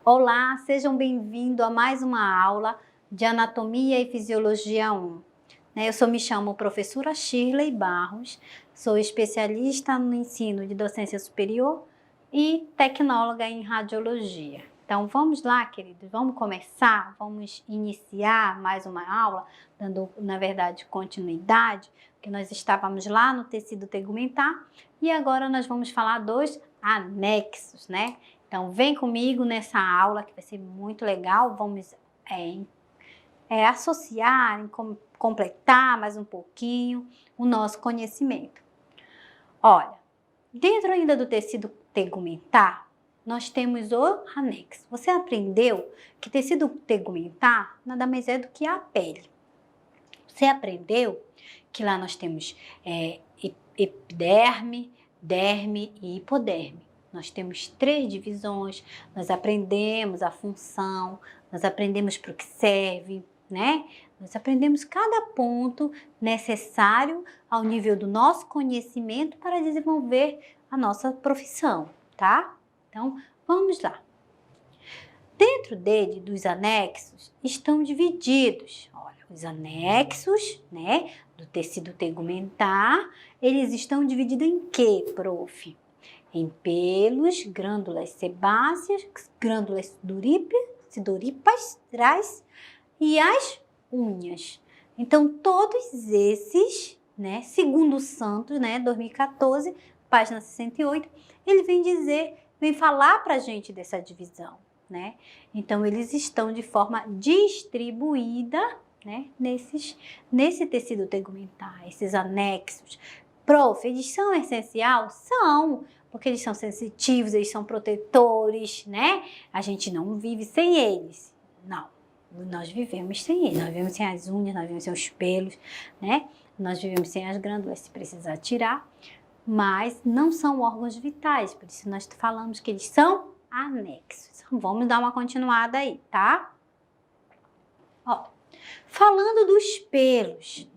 Olá, sejam bem-vindos a mais uma aula de Anatomia e Fisiologia 1. Me chamo professora Shirley Barros, sou especialista no ensino de docência superior e tecnóloga em radiologia. Então vamos lá, queridos, vamos começar, vamos iniciar mais uma aula, dando, na verdade, continuidade, porque nós estávamos lá no tecido tegumentar e agora nós vamos falar dos anexos, né? Então vem comigo nessa aula que vai ser muito legal, vamos associar, completar mais um pouquinho o nosso conhecimento. Olha, dentro ainda do tecido tegumentar, nós temos o anexo. Você aprendeu que tecido tegumentar nada mais é do que a pele. Você aprendeu que lá nós temos epiderme, derme e hipoderme. Nós temos 3 divisões, nós aprendemos a função, nós aprendemos para o que serve, né? Nós aprendemos cada ponto necessário ao nível do nosso conhecimento para desenvolver a nossa profissão, tá? Então, vamos lá. Dentro dos anexos, estão divididos, olha, os anexos, né, do tecido tegumentar, eles estão divididos em quê, prof? Em pelos, glândulas sebáceas, glândulas sidoríparas e as unhas. Então, todos esses, né, segundo o Santos, né, 2014, página 68, ele vem falar pra gente dessa divisão, né? Então, eles estão de forma distribuída, né, nesse tecido tegumentar, esses anexos. Prof, eles são essenciais? São, porque eles são sensitivos, eles são protetores, né? A gente não vive sem eles, não. Nós vivemos sem eles, nós vivemos sem as unhas, nós vivemos sem os pelos, né? Nós vivemos sem as glândulas, se precisar tirar, mas não são órgãos vitais, por isso nós falamos que eles são anexos. Então, vamos dar uma continuada aí, tá? Ó, falando dos pelos,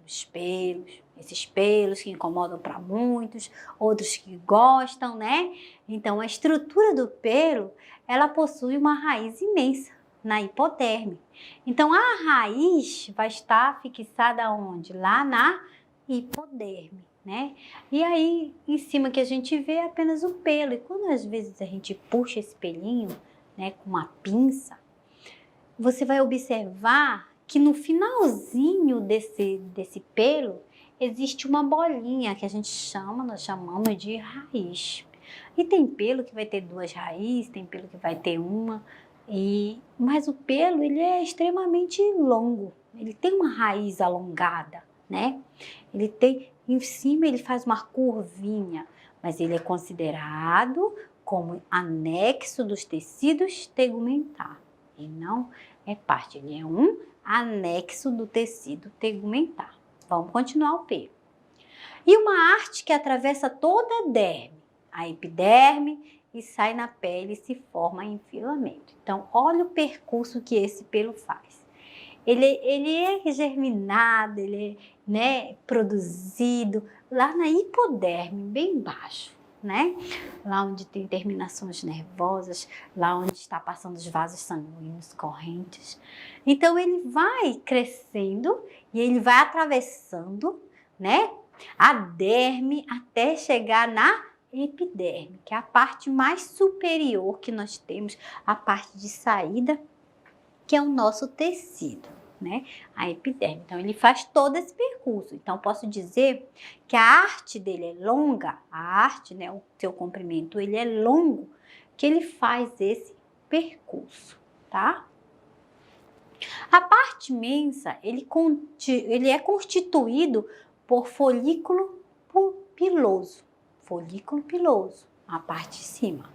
esses pelos que incomodam para muitos, outros que gostam, né? Então, a estrutura do pelo, ela possui uma raiz imensa na hipoderme. Então, a raiz vai estar fixada onde? Lá na hipoderme, né? E aí, em cima que a gente vê é apenas o pelo. E quando às vezes a gente puxa esse pelinho, né, com uma pinça, você vai observar que no finalzinho desse pelo existe uma bolinha que nós chamamos de raiz. E tem pelo que vai ter 2 raízes, tem pelo que vai ter uma, mas o pelo ele é extremamente longo, ele tem uma raiz alongada, né? Ele tem, em cima ele faz uma curvinha, mas ele é considerado como anexo dos tecidos tegumentar. E não é parte, ele é um anexo do tecido tegumentar. Vamos continuar o pelo. E uma arte que atravessa toda a derme, a epiderme, e sai na pele e se forma em filamento. Então, olha o percurso que esse pelo faz. Ele é germinado, ele é, né, produzido lá na hipoderme, bem baixo, né? Lá onde tem terminações nervosas, lá onde está passando os vasos sanguíneos correntes. Então, ele vai crescendo e ele vai atravessando, né, a derme até chegar na epiderme, que é a parte mais superior que nós temos, a parte de saída, que é o nosso tecido, né? A epiderme. Então, ele faz todo esse percurso. Então, posso dizer que a arte dele é longa, a arte, né, o seu comprimento, ele é longo, que ele faz esse percurso, tá? A parte mensa, ele é constituído por folículo piloso, a parte de cima.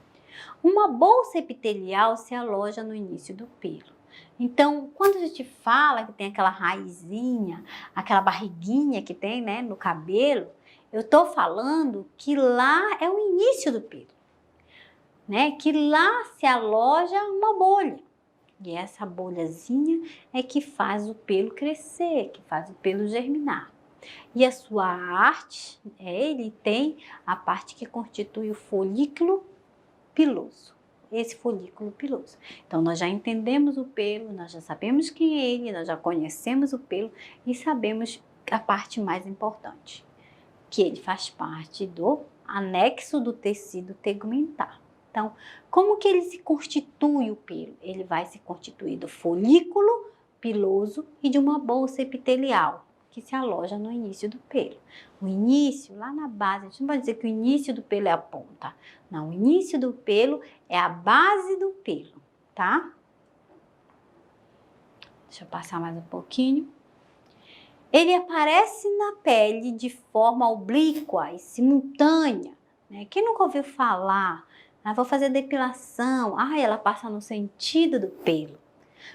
Uma bolsa epitelial se aloja no início do pelo. Então, quando a gente fala que tem aquela raizinha, aquela barriguinha que tem, né, no cabelo, eu estou falando que lá é o início do pelo, né? Que lá se aloja uma bolha. E essa bolhazinha é que faz o pelo crescer, que faz o pelo germinar. E a sua arte, ele tem a parte que constitui o folículo piloso. Esse folículo piloso. Então, nós já entendemos o pelo, nós já sabemos quem é ele, nós já conhecemos o pelo e sabemos a parte mais importante, que ele faz parte do anexo do tecido tegumentar. Então, como que ele se constitui o pelo? Ele vai se constituir do folículo piloso e de uma bolsa epitelial, que se aloja no início do pelo. O início, lá na base, a gente não vai dizer que o início do pelo é a ponta. Não, o início do pelo é a base do pelo, tá? Deixa eu passar mais um pouquinho. Ele aparece na pele de forma oblíqua e simultânea, né? Quem nunca ouviu falar, vou fazer depilação, ela passa no sentido do pelo.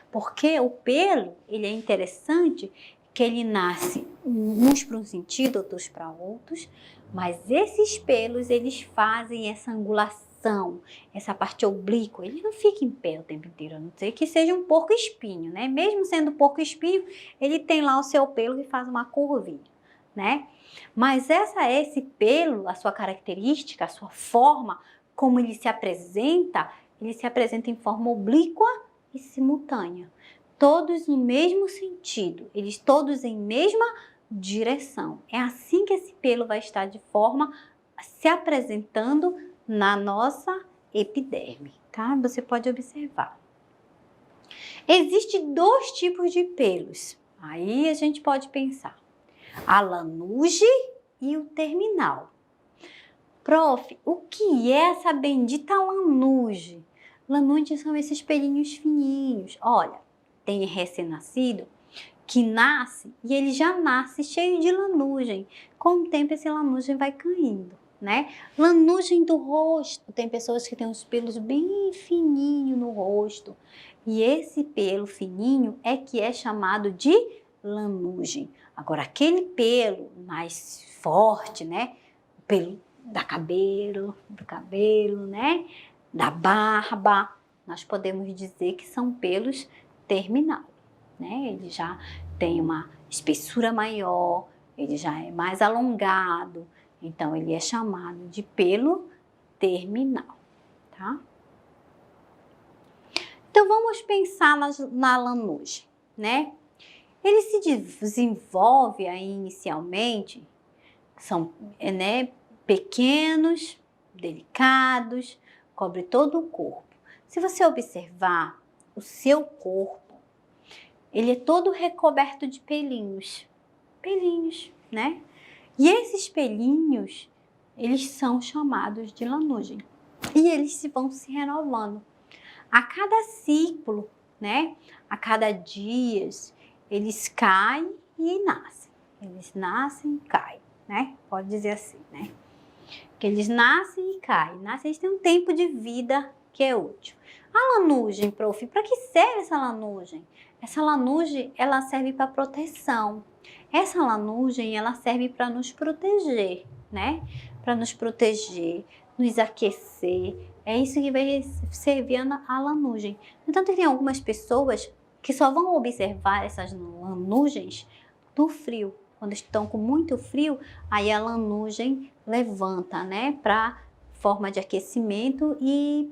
Porque o pelo, ele é interessante que ele nasce uns para um sentido, outros para outros, mas esses pelos, eles fazem essa angulação, essa parte oblíqua, ele não fica em pé o tempo inteiro, a não ser que seja um porco-espinho, né? Mesmo sendo porco-espinho, ele tem lá o seu pelo que faz uma curvinha, né? Mas esse pelo, a sua característica, a sua forma, como ele se apresenta em forma oblíqua e simultânea. Todos no mesmo sentido, eles todos em mesma direção. É assim que esse pelo vai estar de forma se apresentando na nossa epiderme, tá? Você pode observar. Existem dois tipos de pelos. Aí a gente pode pensar. A lanuge e o terminal. Prof, o que é essa bendita lanuge? Lanuge são esses pelinhos fininhos. Olha, tem recém-nascido que nasce e ele já nasce cheio de lanugem. Com o tempo esse lanugem vai caindo, né? Lanugem do rosto. Tem pessoas que têm os pelos bem fininhos no rosto. E esse pelo fininho é que é chamado de lanugem. Agora, aquele pelo mais forte, né? O pelo do cabelo, né? Da barba, nós podemos dizer que são pelos terminal, né? Ele já tem uma espessura maior, ele já é mais alongado, então ele é chamado de pelo terminal, tá? Então vamos pensar na lanuge, né? Ele se desenvolve aí inicialmente, são, né, pequenos, delicados, cobre todo o corpo. Se você observar o seu corpo, ele é todo recoberto de pelinhos, né? E esses pelinhos, eles são chamados de lanugem. E eles vão se renovando. A cada ciclo, né? A cada dias, eles caem e nascem. Eles nascem e caem, né? Pode dizer assim, né? Que eles nascem e caem. Eles têm um tempo de vida que é útil. A lanugem, prof, para que serve essa lanugem? Essa lanugem, ela serve para proteção. Essa lanugem, ela serve para nos proteger, né? Para nos proteger, nos aquecer. É isso que vai servir a lanugem. Então, tem algumas pessoas que só vão observar essas lanugens no frio. Quando estão com muito frio, aí a lanugem levanta, né? Para forma de aquecimento e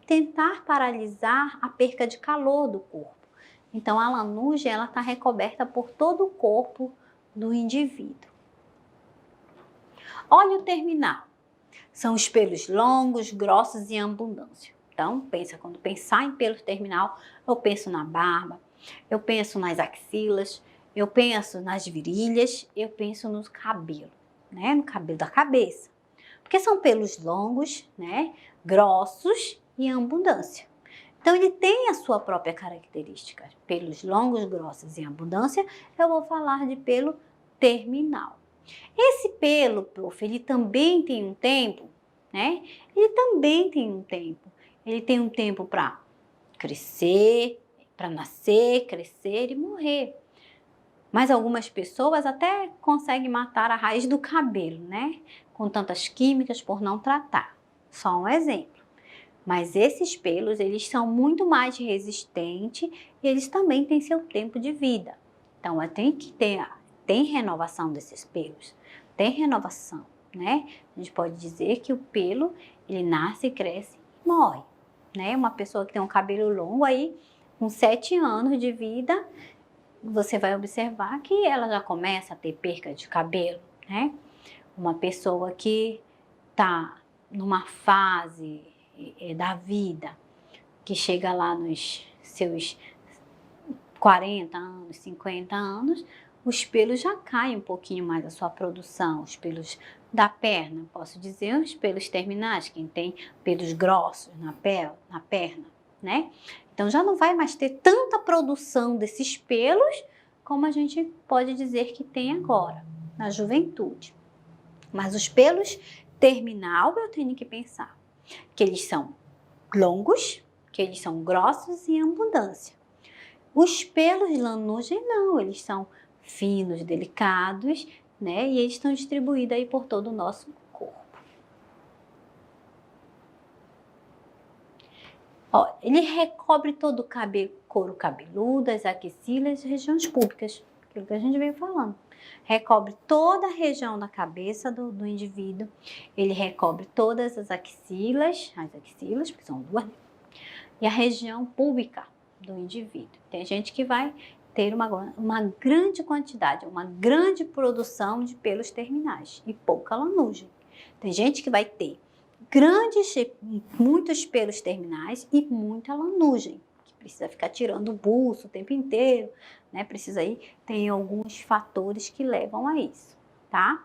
tentar paralisar a perca de calor do corpo. Então, a lanugem, ela está recoberta por todo o corpo do indivíduo. Óleo terminal. São os pelos longos, grossos e em abundância. Então, quando pensar em pelo terminal, eu penso na barba, eu penso nas axilas, eu penso nas virilhas, eu penso no cabelo, né? No cabelo da cabeça. Porque são pelos longos, né? Grossos e em abundância. Então, ele tem a sua própria característica. Pelos longos, grossos e em abundância, eu vou falar de pelo terminal. Esse pelo, prof, ele também tem um tempo, né? Ele também tem um tempo. Ele tem um tempo para crescer, para nascer, crescer e morrer. Mas algumas pessoas até conseguem matar a raiz do cabelo, né? Com tantas químicas por não tratar. Só um exemplo. Mas esses pelos, eles são muito mais resistentes e eles também têm seu tempo de vida. Então, tem que ter tem renovação desses pelos, tem renovação, né? A gente pode dizer que o pelo, ele nasce, cresce e morre, né? Uma pessoa que tem um cabelo longo aí, com 7 anos de vida, você vai observar que ela já começa a ter perca de cabelo, né? Uma pessoa que tá numa fase da vida, que chega lá nos seus 40 anos, 50 anos, os pelos já caem um pouquinho mais a sua produção, os pelos da perna, posso dizer, os pelos terminais, quem tem pelos grossos na perna, né? Então já não vai mais ter tanta produção desses pelos como a gente pode dizer que tem agora, na juventude. Mas os pelos terminal, eu tenho que pensar que eles são longos, que eles são grossos e em abundância. Os pelos lanugem não, eles são finos, delicados, né? E eles estão distribuídos aí por todo o nosso corpo. Ó, ele recobre todo o couro cabeludo, as axilas e regiões públicas, aquilo que a gente veio falando. Recobre toda a região da cabeça do indivíduo, ele recobre todas as axilas, porque são duas, e a região pública do indivíduo. Tem gente que vai ter uma grande quantidade, uma grande produção de pelos terminais e pouca lanugem. Tem gente que vai ter muitos pelos terminais e muita lanugem, que precisa ficar tirando o buço o tempo inteiro, né? Tem alguns fatores que levam a isso, tá?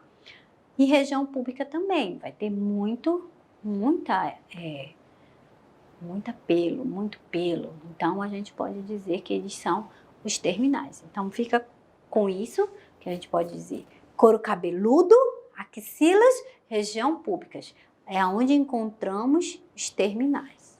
E região pública também, vai ter muito pelo. Então, a gente pode dizer que eles são os terminais. Então, fica com isso, que a gente pode dizer couro cabeludo, axilas, região públicas. É onde encontramos os terminais.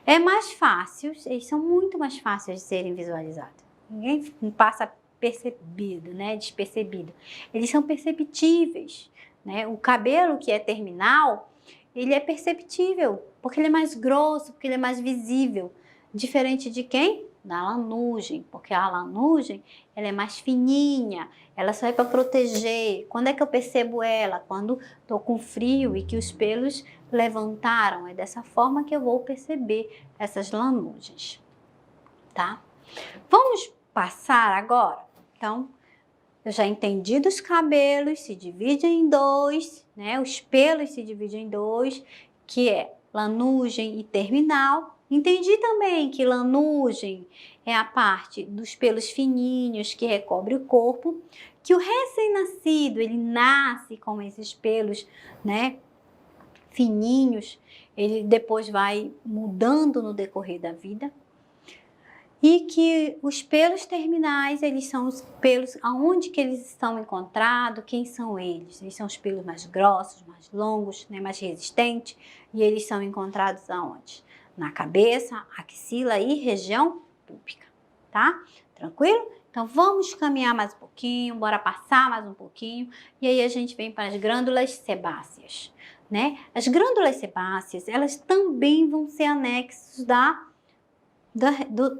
É mais fácil, eles são muito mais fáceis de serem visualizados. Ninguém passa percebido, né? Despercebido. Eles são perceptíveis, né? O cabelo que é terminal, ele é perceptível, porque ele é mais grosso, porque ele é mais visível. Diferente de quem? Da lanugem, porque a lanugem, ela é mais fininha, ela só é para proteger. Quando é que eu percebo ela? Quando estou com frio e que os pelos levantaram. É dessa forma que eu vou perceber essas lanugens, tá? Vamos passar agora? Então, eu já entendi dos cabelos, se dividem em dois, né? Os pelos se dividem em dois, que é lanugem e terminal. Entendi também que lanugem é a parte dos pelos fininhos que recobre o corpo, que o recém-nascido, ele nasce com esses pelos, né, fininhos, ele depois vai mudando no decorrer da vida. E que os pelos terminais, eles são os pelos, aonde que eles estão encontrados, quem são eles? Eles são os pelos mais grossos, mais longos, né, mais resistentes, e eles são encontrados aonde? Na cabeça, axila e região pública, tá? Tranquilo? Então vamos caminhar mais um pouquinho, bora passar mais um pouquinho, e aí a gente vem para as glândulas sebáceas, né? As glândulas sebáceas, elas também vão ser anexos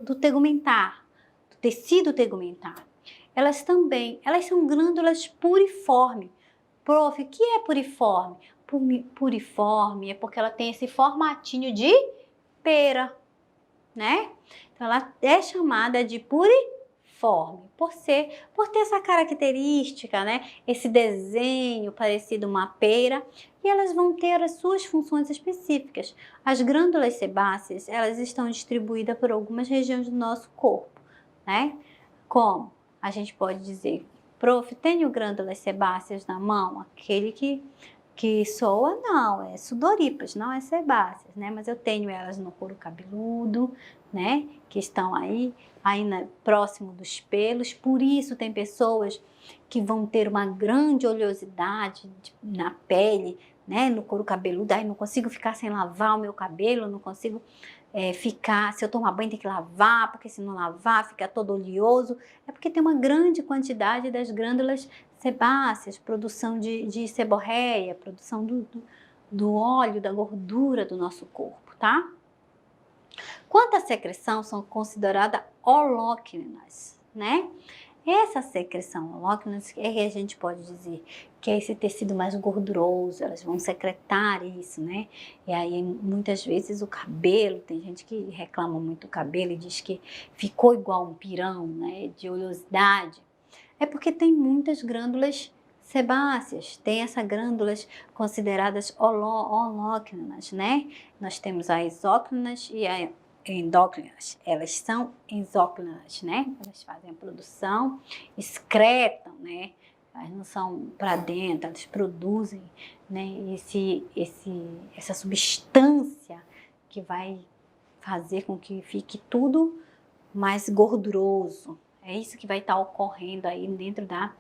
do tegumentar, do tecido tegumentar. Elas são glândulas puriformes. Prof, o que é puriforme? Puriforme é porque ela tem esse formatinho de pera, né? Então, ela é chamada de puriforme, por ter essa característica, né? Esse desenho parecido uma pera, e elas vão ter as suas funções específicas. As glândulas sebáceas, elas estão distribuídas por algumas regiões do nosso corpo, né? Como a gente pode dizer, prof, tenho glândulas sebáceas na mão? Aquele que soa, não, é sudoríparas, não é sebáceas, né? Mas eu tenho elas no couro cabeludo, né? Que estão aí próximo dos pelos. Por isso tem pessoas que vão ter uma grande oleosidade na pele, né? No couro cabeludo. Aí não consigo ficar sem lavar o meu cabelo, não consigo se eu tomar banho tem que lavar, porque se não lavar fica todo oleoso. É porque tem uma grande quantidade das glândulas sebáceas, produção de seborreia, produção do óleo, da gordura do nosso corpo, tá? Quanto à secreção, são consideradas holócrinas, né? Essa secreção holóclone é que a gente pode dizer que é esse tecido mais gorduroso, elas vão secretar isso, né? E aí muitas vezes o cabelo, tem gente que reclama muito do cabelo e diz que ficou igual um pirão, né? De oleosidade. É porque tem muitas glândulas sebáceas, tem essas glândulas consideradas holóclinas, né? Nós temos as exócrinas e a endócrinas, elas são exócrinas, né? Elas fazem a produção, excretam, né? Elas não são para dentro, elas produzem, né? Essa substância que vai fazer com que fique tudo mais gorduroso. É isso que vai estar ocorrendo aí dentro da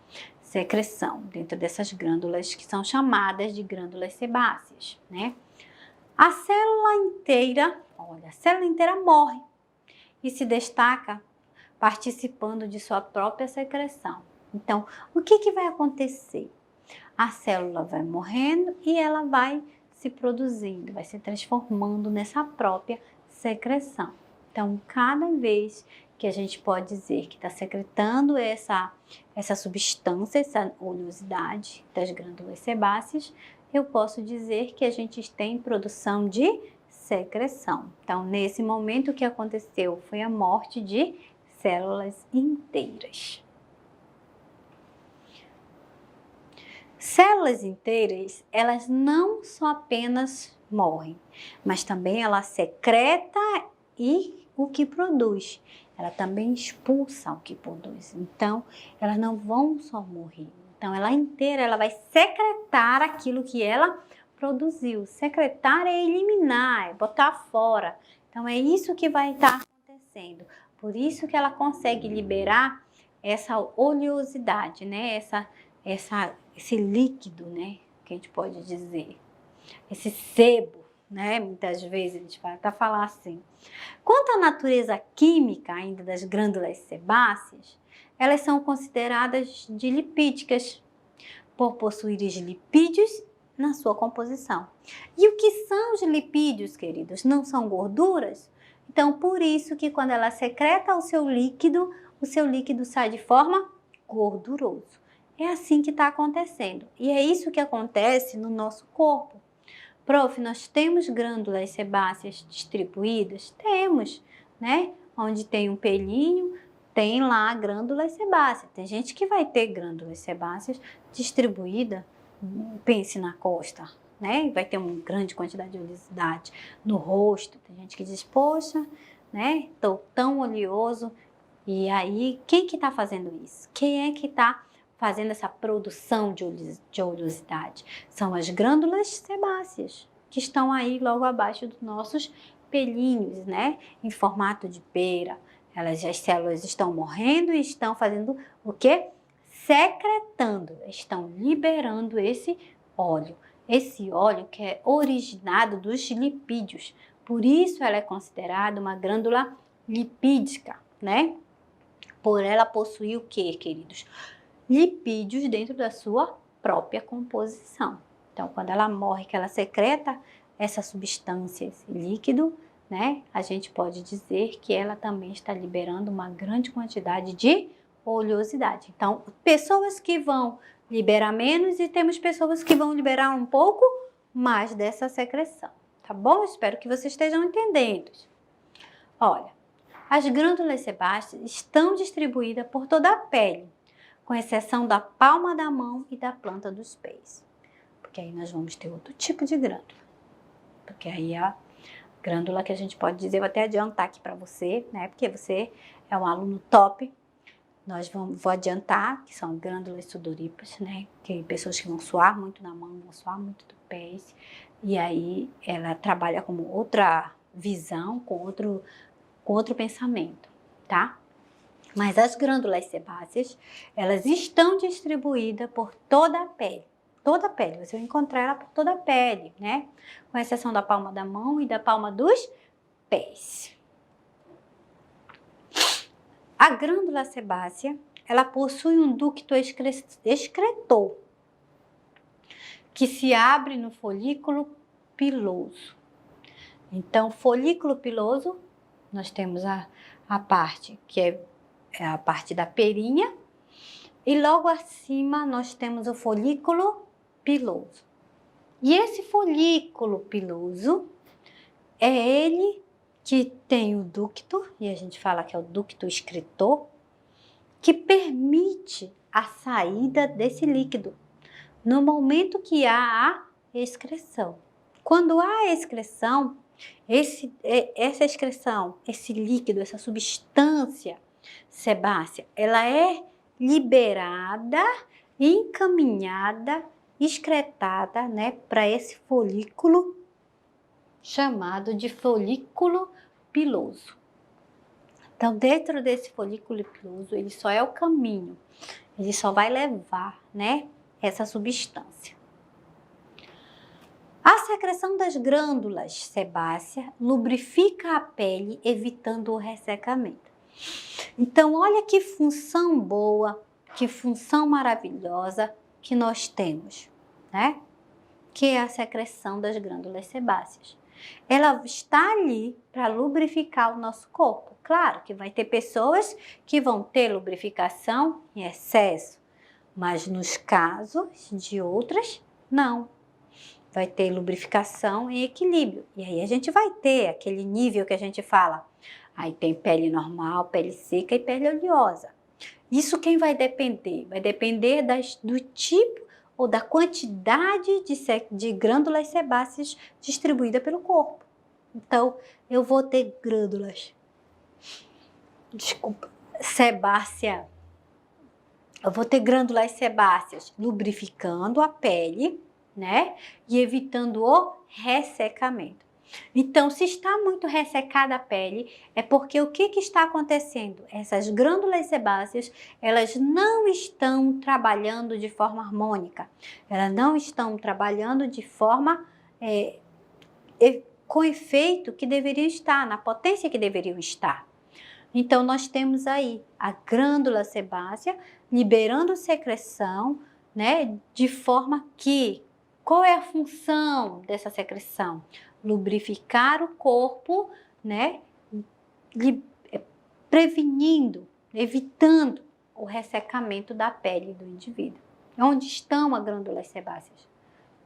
secreção, dentro dessas glândulas que são chamadas de glândulas sebáceas, né? A célula inteira, olha, a célula inteira morre e se destaca participando de sua própria secreção. Então, o que vai acontecer? A célula vai morrendo e ela vai se produzindo, vai se transformando nessa própria secreção. Então, cada vez que a gente pode dizer que está secretando essa substância, essa oleosidade das glândulas sebáceas, eu posso dizer que a gente tem produção de secreção. Então, nesse momento, o que aconteceu foi a morte de células inteiras. Células inteiras, elas não só apenas morrem, mas também ela secreta e o que produz. Ela também expulsa o que produz. Então, elas não vão só morrer. Então, ela inteira, ela vai secretar aquilo que ela produziu. Secretar é eliminar, é botar fora. Então, é isso que vai estar acontecendo. Por isso que ela consegue liberar essa oleosidade, né? Esse líquido, né? Que a gente pode dizer. Esse sebo, né? Muitas vezes a gente vai até falar assim. Quanto à natureza química ainda das glândulas sebáceas, elas são consideradas dilipídicas, por possuírem lipídios na sua composição. E o que são os lipídios, queridos? Não são gorduras? Então, por isso que quando ela secreta o seu líquido sai de forma gorduroso. É assim que está acontecendo. E é isso que acontece no nosso corpo. Prof, nós temos glândulas sebáceas distribuídas? Temos, né? Onde tem um pelinho, tem lá glândulas sebáceas. Tem gente que vai ter glândulas sebáceas distribuída, pense na costa, né? Vai ter uma grande quantidade de oleosidade no rosto. Tem gente que diz, poxa, né? Tô tão oleoso. E aí, quem que tá fazendo isso? Quem é que tá fazendo essa produção de oleosidade? São as glândulas sebáceas, que estão aí logo abaixo dos nossos pelinhos, né? Em formato de pera. As células estão morrendo e estão fazendo o quê? Secretando, estão liberando esse óleo. Esse óleo que é originado dos lipídios. Por isso ela é considerada uma glândula lipídica, né? Por ela possuir o quê, queridos? Lipídios dentro da sua própria composição. Então, quando ela morre, que ela secreta essa substância, esse líquido, né? A gente pode dizer que ela também está liberando uma grande quantidade de oleosidade. Então, pessoas que vão liberar menos e temos pessoas que vão liberar um pouco mais dessa secreção, tá bom? Espero que vocês estejam entendendo. Olha, as glândulas sebáceas estão distribuídas por toda a pele, com exceção da palma da mão e da planta dos pés. Porque aí nós vamos ter outro tipo de glândula. Porque aí a glândula que a gente pode dizer, vou até adiantar aqui para você, né? Porque você é um aluno top. Vou adiantar que são glândulas sudoríparas, né? Que pessoas que vão suar muito na mão, vão suar muito dos pés. E aí ela trabalha como outra visão, com outro pensamento, tá? Mas as glândulas sebáceas, elas estão distribuídas por toda a pele. Toda a pele, você vai encontrar ela por toda a pele, né? Com exceção da palma da mão e da palma dos pés. A glândula sebácea, ela possui um ducto excretor, que se abre no folículo piloso. Então, folículo piloso, nós temos a parte que é a parte da perinha, E logo acima nós temos o folículo piloso. E esse folículo piloso é ele que tem o ducto, e a gente fala que é o ducto excretor, que permite a saída desse líquido no momento que há a excreção. Quando há a excreção, essa excreção, esse líquido, essa substância sebácea, ela é liberada, encaminhada, excretada, né, para esse folículo chamado de folículo piloso. Então, dentro desse folículo piloso, ele só é o caminho, ele só vai levar, né, essa substância. A secreção das glândulas sebáceas lubrifica a pele, evitando o ressecamento. Então, olha que função boa, que função maravilhosa que nós temos, né? Que é a secreção das glândulas sebáceas. Ela está ali para lubrificar o nosso corpo. Claro que vai ter pessoas que vão ter lubrificação em excesso, mas nos casos de outras, não. Vai ter lubrificação em equilíbrio. E aí a gente vai ter aquele nível que a gente fala. Aí tem pele normal, pele seca e pele oleosa. Isso quem vai depender? Vai depender do tipo ou da quantidade de glândulas sebáceas distribuída pelo corpo. Então, eu vou ter glândulas, sebácea. Eu vou ter glândulas sebáceas lubrificando a pele, né? E evitando o ressecamento. Então, se está muito ressecada a pele, é porque o que está acontecendo? Essas glândulas sebáceas, elas não estão trabalhando de forma harmônica. Elas não estão trabalhando de forma com efeito que deveriam estar, na potência que deveriam estar. Então, nós temos aí a glândula sebácea liberando secreção, né? De forma que, qual é a função dessa secreção? Lubrificar o corpo, né? Prevenindo, evitando o ressecamento da pele do indivíduo. Onde estão as glândulas sebáceas?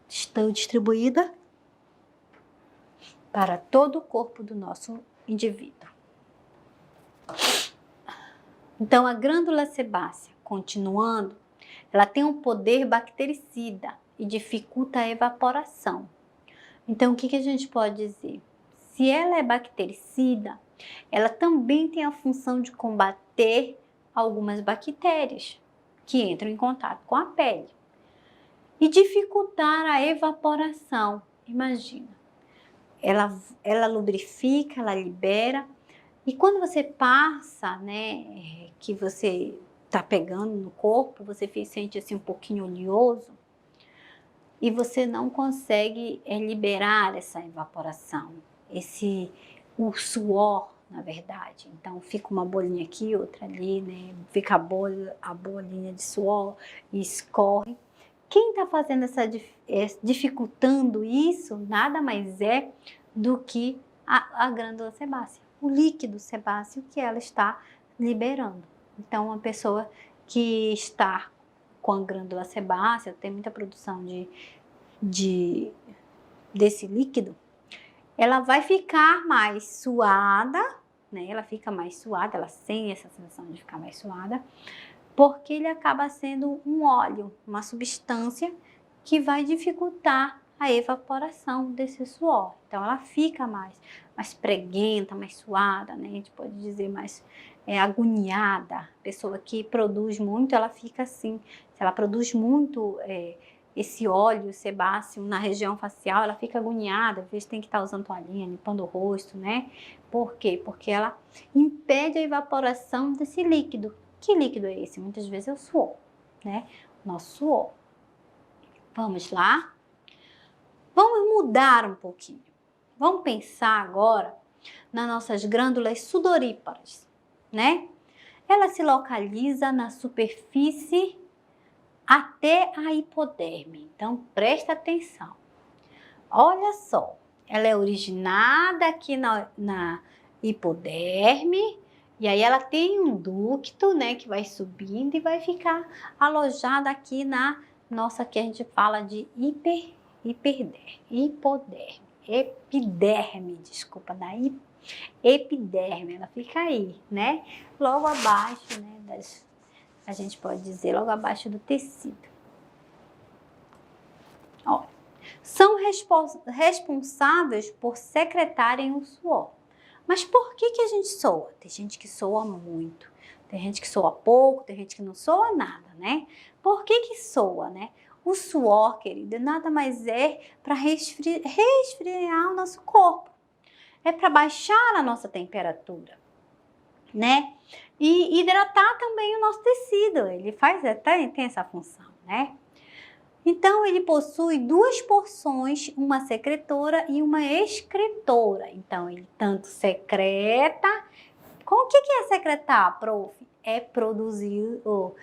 Estão distribuídas para todo o corpo do nosso indivíduo. Então, a glândula sebácea, continuando, ela tem um poder bactericida e dificulta a evaporação. Então, o que a gente pode dizer? Se ela é bactericida, ela também tem a função de combater algumas bactérias que entram em contato com a pele e dificultar a evaporação. Imagina, ela lubrifica, ela libera. E quando você passa, né, que você tá pegando no corpo, você sente assim um pouquinho oleoso e você não consegue liberar essa evaporação, o suor, na verdade. Então fica uma bolinha aqui, outra ali, né, fica a bolinha de suor e escorre. Quem está fazendo dificultando isso, nada mais é do que a glândula sebácea. O líquido sebáceo que ela está liberando. Então, uma pessoa que está com a glândula sebácea, tem muita produção desse líquido, ela vai ficar mais suada, né? Ela fica mais suada, ela tem essa sensação de ficar mais suada, porque ele acaba sendo um óleo, uma substância que vai dificultar a evaporação desse suor. Então, ela fica mais preguenta, mais suada, né? A gente pode dizer mais agoniada. A pessoa que produz muito, ela fica assim. Se ela produz muito esse óleo sebáceo na região facial, ela fica agoniada. Às vezes tem que estar usando toalhinha, limpando o rosto, né? Por quê? Porque ela impede a evaporação desse líquido. Que líquido é esse? Muitas vezes é o suor, né? Nosso suor. Vamos lá? Vamos mudar um pouquinho. Vamos pensar agora nas nossas glândulas sudoríparas, né? Ela se localiza na superfície até a hipoderme. Então, presta atenção. Olha só, ela é originada aqui na hipoderme E aí ela tem um ducto, né, que vai subindo e vai ficar alojada aqui na nossa, que a gente fala de epiderme, desculpa, epiderme, ela fica aí, né, logo abaixo, né, a gente pode dizer, logo abaixo do tecido. Ó, são responsáveis por secretarem o suor. Mas por que a gente soa? Tem gente que soa muito, tem gente que soa pouco, tem gente que não soa nada, né? Por que soa, né? O suor, querido, nada mais é para resfriar o nosso corpo. É para baixar a nossa temperatura, né? E hidratar também o nosso tecido. Ele tem essa função, né? Então, ele possui duas porções, uma secretora e uma excretora. Então, ele tanto secreta... O que é secretar, prof? É produzir... O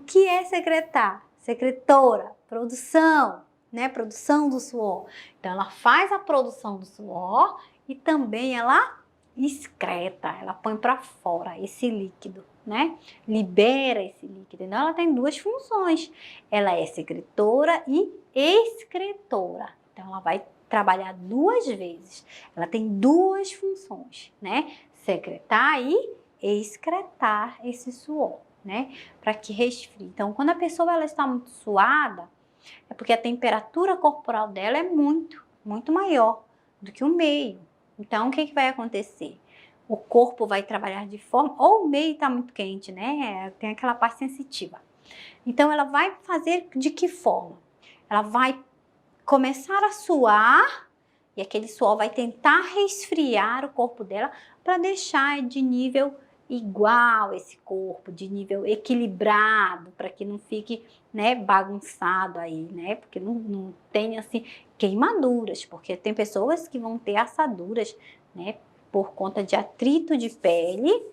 que é secretar? Secretora, produção, né? Produção do suor. Então, ela faz a produção do suor e também ela excreta, ela põe para fora esse líquido, né? Libera esse líquido. Então, ela tem duas funções. Ela é secretora e excretora. Então, ela vai trabalhar duas vezes. Ela tem duas funções, né? Secretar e excretar esse suor, né? Para que resfrie. Então, quando a pessoa ela está muito suada, é porque a temperatura corporal dela é muito maior do que o meio. Então, o que vai acontecer? O corpo vai trabalhar de forma... Ou o meio está muito quente, né? Tem aquela parte sensitiva. Então, ela vai fazer de que forma? Ela vai começar a suar e aquele suor vai tentar resfriar o corpo dela para deixar de nível igual esse corpo, de nível equilibrado, para que não fique, né, bagunçado aí, né? Porque não tem, assim, queimaduras, porque tem pessoas que vão ter assaduras, né, por conta de atrito de pele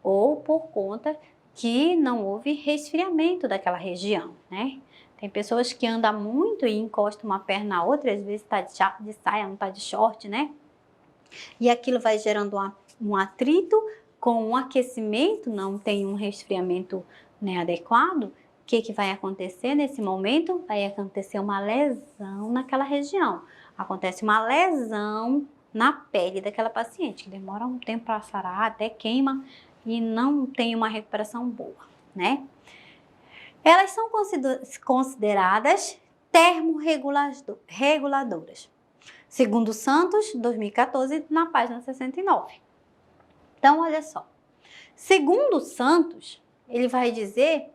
ou por conta que não houve resfriamento daquela região, né? Tem pessoas que andam muito e encostam uma perna na outra, às vezes está de saia, não está de short, né? E aquilo vai gerando um atrito com um aquecimento, não tem um resfriamento, né, adequado. O que vai acontecer nesse momento? Vai acontecer uma lesão naquela região. Acontece uma lesão na pele daquela paciente, que demora um tempo para sarar, até queima e não tem uma recuperação boa, né? Elas são consideradas termorreguladoras, segundo Santos, 2014, na página 69. Então, olha só. Segundo Santos, ele vai dizer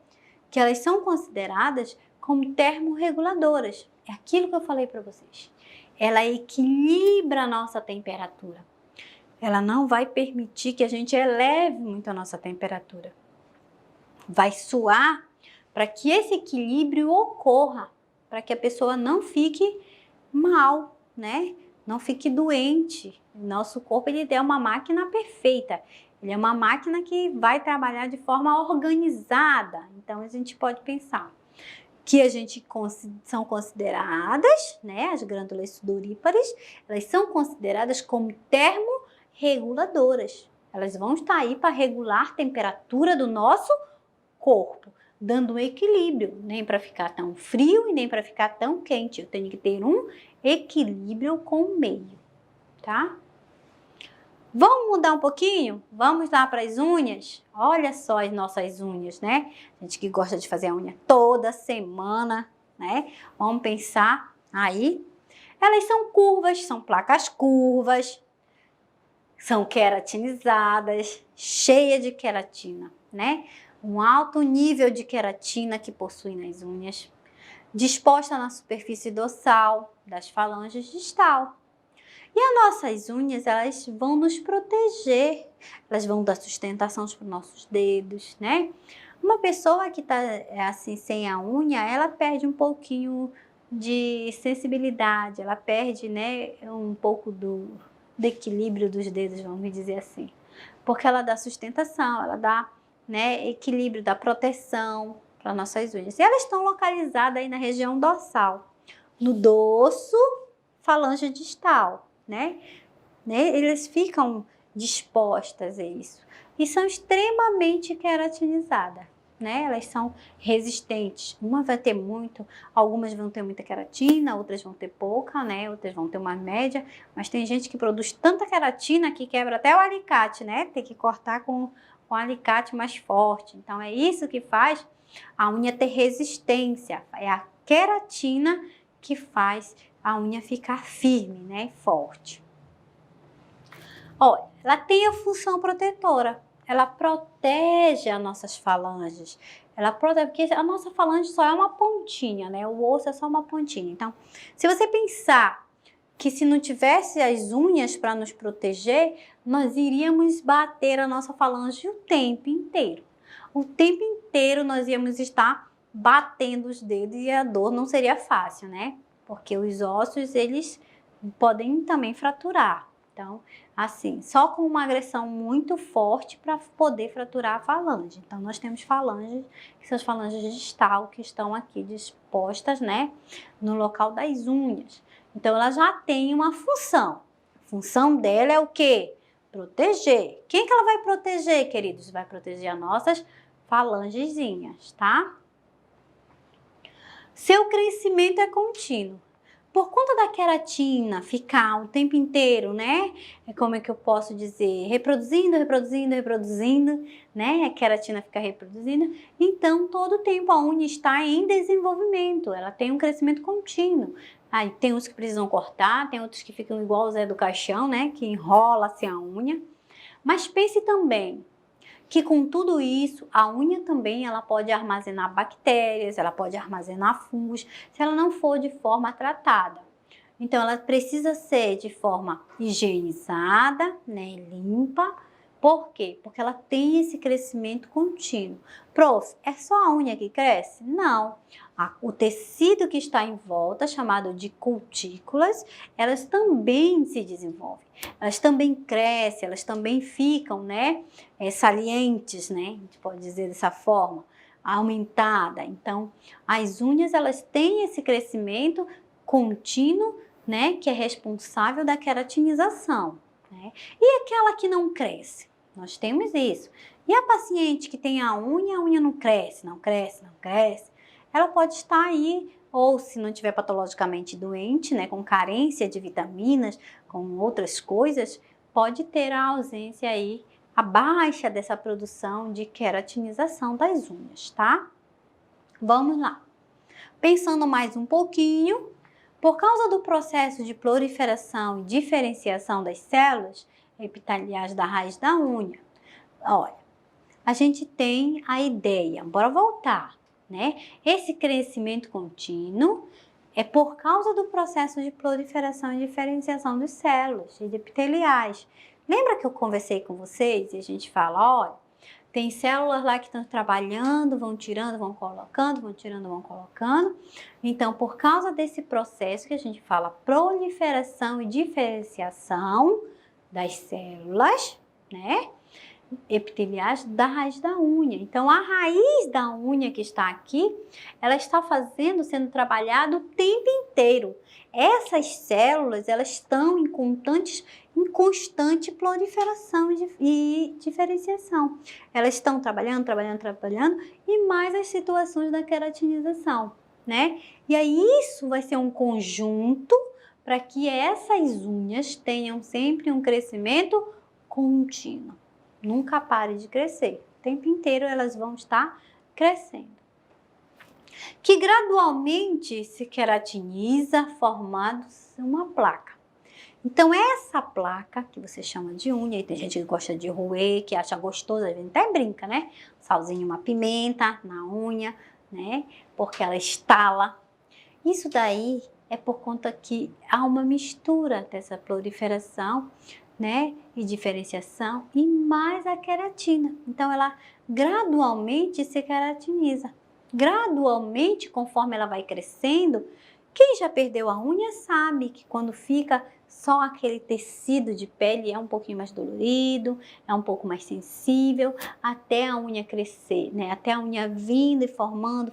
que elas são consideradas como termorreguladoras. É aquilo que eu falei para vocês. Ela equilibra a nossa temperatura. Ela não vai permitir que a gente eleve muito a nossa temperatura. Vai suar para que esse equilíbrio ocorra, para que a pessoa não fique mal, né? Não fique doente. Nosso corpo, ele é uma máquina perfeita. Ele é uma máquina que vai trabalhar de forma organizada. Então, a gente pode pensar que são consideradas, né, as glândulas sudoríparas, elas são consideradas como termorreguladoras. Elas vão estar aí para regular a temperatura do nosso corpo, dando um equilíbrio, nem para ficar tão frio e nem para ficar tão quente. Eu tenho que ter um equilíbrio com o meio, tá? Vamos mudar um pouquinho? Vamos lá para as unhas? Olha só as nossas unhas, né? Gente que gosta de fazer a unha toda semana, né? Vamos pensar aí. Elas são curvas, são placas curvas, são queratinizadas, cheias de queratina, né? Um alto nível de queratina que possui nas unhas, disposta na superfície dorsal das falanges distal. E as nossas unhas, elas vão nos proteger, elas vão dar sustentação para os nossos dedos, né? Uma pessoa que está assim sem a unha, ela perde um pouquinho de sensibilidade, ela perde, né, um pouco do equilíbrio dos dedos, vamos dizer assim. Porque ela dá sustentação, ela dá, né, equilíbrio, dá proteção para nossas unhas. E elas estão localizadas aí na região dorsal, no dorso, falange distal, né? Eles ficam dispostas a isso. E são extremamente queratinizadas, né? Elas são resistentes. Uma vai ter muito, algumas vão ter muita queratina, outras vão ter pouca, né? Outras vão ter uma média, mas tem gente que produz tanta queratina que quebra até o alicate, né? Tem que cortar com um alicate mais forte. Então é isso que faz a unha ter resistência. É a queratina que faz a unha ficar firme, né? Forte. Olha, ela tem a função protetora. Ela protege as nossas falanges. Ela protege, porque a nossa falange só é uma pontinha, né? O osso é só uma pontinha. Então, se você pensar que se não tivesse as unhas para nos proteger, nós iríamos bater a nossa falange o tempo inteiro. O tempo inteiro nós íamos estar batendo os dedos e a dor não seria fácil, né? Porque os ossos, eles podem também fraturar. Então, assim, só com uma agressão muito forte para poder fraturar a falange. Então, nós temos falanges, que são as falanges distal, que estão aqui dispostas, né, no local das unhas. Então, ela já tem uma função. A função dela é o quê? Proteger. Quem que ela vai proteger, queridos? Vai proteger as nossas falangezinhas, tá? Seu crescimento é contínuo. Por conta da queratina ficar o tempo inteiro, né? Como é que eu posso dizer? Reproduzindo, reproduzindo, reproduzindo, né? A queratina fica reproduzindo. Então, todo o tempo a unha está em desenvolvimento. Ela tem um crescimento contínuo. Aí tem uns que precisam cortar, tem outros que ficam igual o Zé do Caixão, né? Que enrola-se a unha. Mas pense também que com tudo isso, a unha também ela pode armazenar bactérias, ela pode armazenar fungos, se ela não for de forma tratada. Então, ela precisa ser de forma higienizada, né, limpa. Por quê? Porque ela tem esse crescimento contínuo. Prof, é só a unha que cresce? Não. O tecido que está em volta, chamado de cutículas, elas também se desenvolvem. Elas também crescem, elas também ficam, né, salientes, né, a gente pode dizer dessa forma, aumentada. Então, as unhas, elas têm esse crescimento contínuo, né, que é responsável da queratinização, né? E aquela que não cresce? Nós temos isso. E a paciente que tem a unha não cresce, não cresce, não cresce, ela pode estar aí, ou se não estiver patologicamente doente, né, com carência de vitaminas, com outras coisas, pode ter a ausência aí, a baixa dessa produção de queratinização das unhas, tá? Vamos lá. Pensando mais um pouquinho, por causa do processo de proliferação e diferenciação das células epiteliais da raiz da unha, olha, a gente tem a ideia, bora voltar, né? Esse crescimento contínuo é por causa do processo de proliferação e diferenciação das células epiteliais. Lembra que eu conversei com vocês e a gente fala, olha, tem células lá que estão trabalhando, vão tirando, vão colocando, vão tirando, vão colocando. Então, por causa desse processo que a gente fala proliferação e diferenciação das células, né, epiteliais da raiz da unha. Então, a raiz da unha que está aqui, ela está sendo trabalhada o tempo inteiro. Essas células, elas estão em constante proliferação e diferenciação. Elas estão trabalhando, e mais as situações da queratinização, né? E aí isso vai ser um conjunto para que essas unhas tenham sempre um crescimento contínuo. Nunca pare de crescer. O tempo inteiro elas vão estar crescendo. Que gradualmente se queratiniza formando uma placa. Então, essa placa, que você chama de unha, e tem gente que gosta de roer, que acha gostoso, a gente até brinca, né? Salzinho, uma pimenta na unha, né? Porque ela estala. Isso daí é por conta que há uma mistura dessa proliferação, né? E diferenciação e mais a queratina. Então, ela gradualmente se queratiniza. Gradualmente, conforme ela vai crescendo, quem já perdeu a unha sabe que quando fica só aquele tecido de pele é um pouquinho mais dolorido, é um pouco mais sensível, até a unha crescer, né? Até a unha vindo e formando.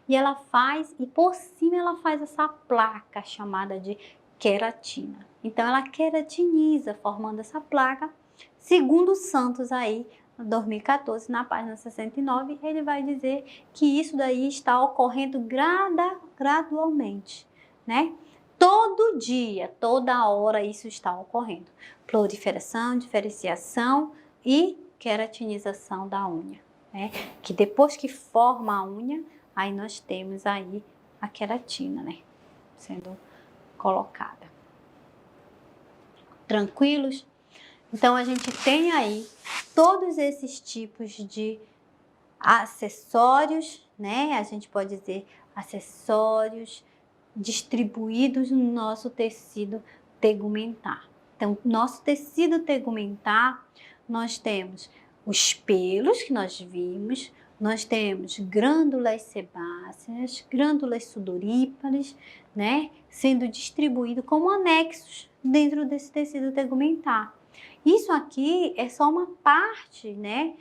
E ela faz, e por cima ela faz essa placa chamada de queratina. Então, ela queratiniza, formando essa placa. Segundo o Santos aí, em 2014, na página 69, ele vai dizer que isso daí está ocorrendo gradualmente, né? Todo dia, toda hora isso está ocorrendo. Proliferação, diferenciação e queratinização da unha, né? Que depois que forma a unha, aí nós temos aí a queratina, né? Sendo colocada. Tranquilos? Então, a gente tem aí todos esses tipos de acessórios, né? A gente pode dizer acessórios distribuídos no nosso tecido tegumentar. Então, nosso tecido tegumentar, nós temos os pelos que nós vimos, nós temos glândulas sebáceas, glândulas sudoríparas, né? Sendo distribuído como anexos dentro desse tecido tegumentar. Isso aqui é só uma parte, né?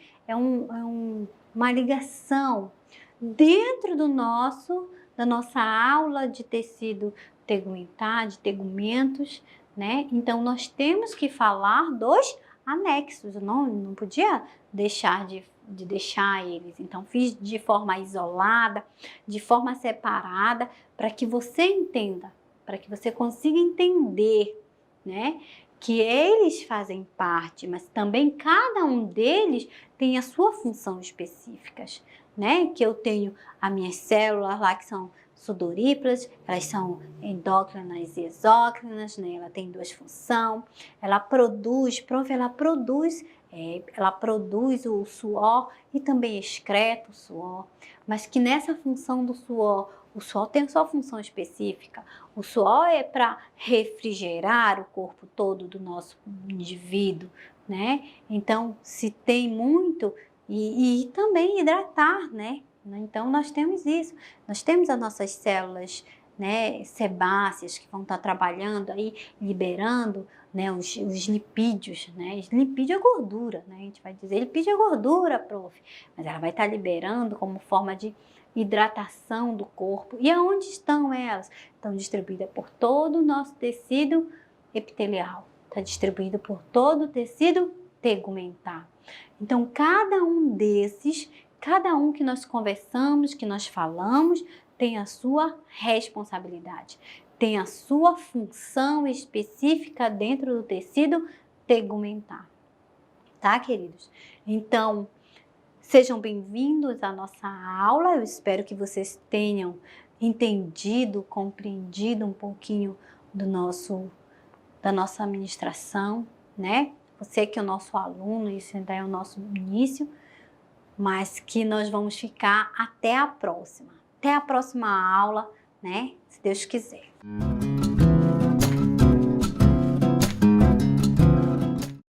Uma ligação dentro da nossa aula de tecido tegumentar, de tegumentos, né? Então, nós temos que falar dos anexos, não podia deixar de deixar eles. Então, fiz de forma isolada, de forma separada, para que você entenda, para que você consiga entender, né? Que eles fazem parte, mas também cada um deles tem a sua função específica, né? Que eu tenho as minhas células lá que são sudoríparas, elas são endócrinas e exócrinas, né? Ela tem duas funções, ela produz o suor e também excreta o suor, mas que nessa função do suor, o suor tem sua função específica. O suor é para refrigerar o corpo todo do nosso indivíduo, né? Então, se tem muito, e também hidratar, né? Então, nós temos isso. Nós temos as nossas células, né, sebáceas que vão estar trabalhando aí, liberando, né, os lipídios, né? Lipídio é gordura, né? A gente vai dizer, lipídio é gordura, prof. Mas ela vai estar liberando como forma de hidratação do corpo. E aonde estão elas? Estão distribuídas por todo o nosso tecido epitelial. Está distribuído por todo o tecido tegumentar. Então, cada um desses, cada um que nós conversamos, que nós falamos, tem a sua responsabilidade, tem a sua função específica dentro do tecido tegumentar. Tá, queridos? Então, sejam bem-vindos à nossa aula. Eu espero que vocês tenham entendido, compreendido um pouquinho da nossa administração, né? Você que é o nosso aluno, isso ainda é o nosso início, mas que nós vamos ficar até a próxima. Até a próxima aula, né? Se Deus quiser.